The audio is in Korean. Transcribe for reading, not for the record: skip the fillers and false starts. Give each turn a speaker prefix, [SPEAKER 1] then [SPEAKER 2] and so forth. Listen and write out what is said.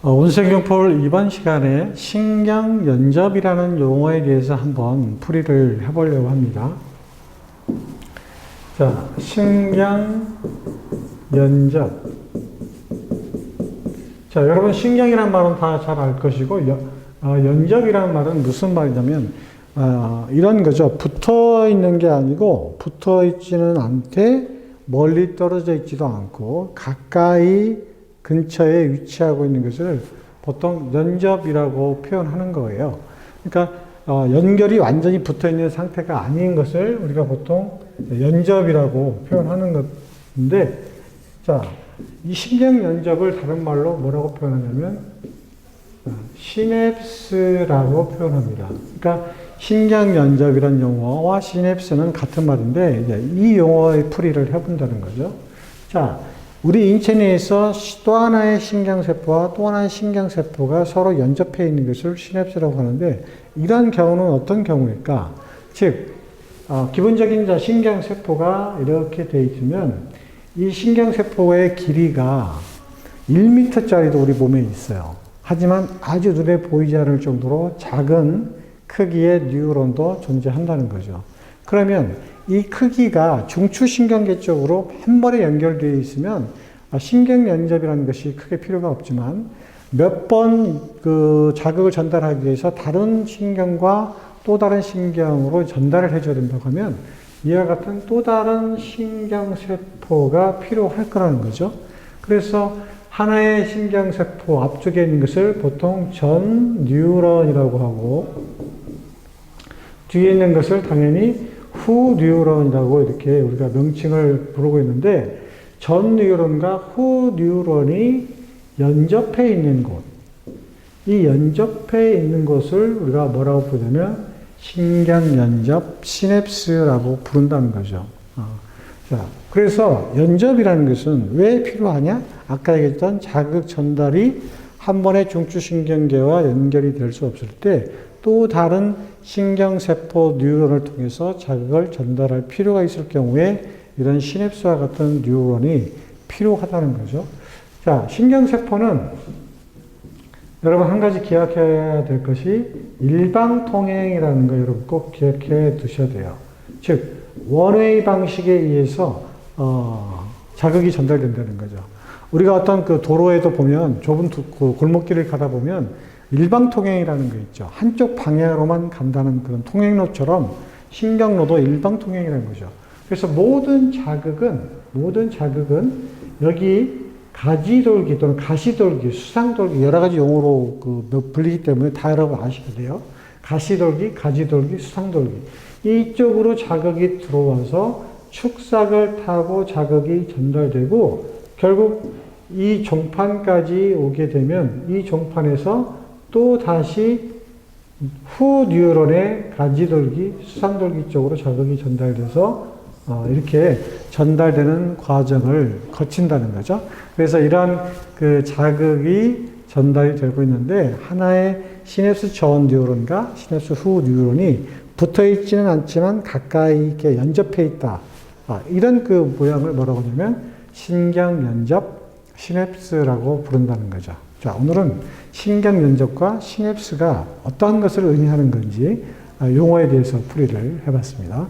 [SPEAKER 1] 운생경풀 이번 시간에 신경연접이라는 용어에 대해서 한번 풀이를 해보려고 합니다. 자, 신경연접. 자, 여러분 신경이라는 말은 다 잘 알 것이고 연접이라는 말은 무슨 말이냐면 이런 거죠. 붙어 있는 게 아니고 붙어 있지는 않되 멀리 떨어져 있지도 않고 가까이 근처에 위치하고 있는 것을 보통 연접이라고 표현하는 거예요. 그러니까 연결이 완전히 붙어 있는 상태가 아닌 것을 우리가 보통 연접이라고 표현하는 건데, 자, 이 신경 연접을 다른 말로 뭐라고 표현하냐면 시냅스라고 표현합니다. 그러니까 신경 연접이라는 용어와 시냅스는 같은 말인데 이제 이 용어의 풀이를 해본다는 거죠. 자, 우리 인체 내에서 또 하나의 신경세포와 또 하나의 신경세포가 서로 연접해 있는 것을 시냅스라고 하는데, 이런 경우는 어떤 경우일까? 즉, 기본적인 신경세포가 이렇게 되어 있으면 이 신경세포의 길이가 1m짜리도 우리 몸에 있어요. 하지만 아주 눈에 보이지 않을 정도로 작은 크기의 뉴런도 존재한다는 거죠. 그러면 이 크기가 중추신경계 쪽으로 한 번에 연결되어 있으면 신경연접이라는 것이 크게 필요가 없지만 몇 번 그 자극을 전달하기 위해서 다른 신경과 또 다른 신경으로 전달을 해줘야 된다고 하면 이와 같은 또 다른 신경세포가 필요할 거라는 거죠. 그래서 하나의 신경세포 앞쪽에 있는 것을 보통 전 뉴런이라고 하고 뒤에 있는 것을 당연히 후 뉴런이라고 이렇게 우리가 명칭을 부르고 있는데, 전 뉴런과 후 뉴런이 연접해 있는 곳, 이 연접해 있는 곳을 우리가 뭐라고 부르냐면 신경연접 시냅스라고 부른다는 거죠. 자, 그래서 연접이라는 것은 왜 필요하냐? 아까 얘기했던 자극 전달이 한 번에 중추신경계와 연결이 될 수 없을 때 또 다른 신경세포 뉴런을 통해서 자극을 전달할 필요가 있을 경우에 이런 시냅스와 같은 뉴런이 필요하다는 거죠. 자, 신경세포는 여러분 한 가지 기억해야 될 것이 일방통행이라는 거 여러분 꼭 기억해 두셔야 돼요. 즉, 원웨이 방식에 의해서 자극이 전달된다는 거죠. 우리가 어떤 그 도로에도 보면 좁은 골목길을 가다 보면 일방통행이라는 거 있죠. 한쪽 방향으로만 간다는 그런 통행로처럼 신경로도 일방통행이라는 거죠. 그래서 모든 자극은 여기 가지돌기 또는 가시돌기, 수상돌기 여러 가지 용어로 불리기 때문에 다 여러분 아시게 돼요. 가시돌기, 가지돌기, 수상돌기. 이쪽으로 자극이 들어와서 축삭을 타고 자극이 전달되고 결국 이 종판까지 오게 되면 이 종판에서 또 다시 후 뉴런의 가지돌기, 수상돌기 쪽으로 자극이 전달돼서 이렇게 전달되는 과정을 거친다는 거죠. 그래서 이런 그 자극이 전달이 되고 있는데 하나의 시냅스 전 뉴런과 시냅스 후 뉴런이 붙어 있지는 않지만 가까이 이렇게 연접해 있다. 이런 그 모양을 뭐라고 하냐면 신경연접 시냅스라고 부른다는 거죠. 자, 오늘은 신경연접과 시냅스가 어떠한 것을 의미하는 건지 용어에 대해서 풀이를 해봤습니다.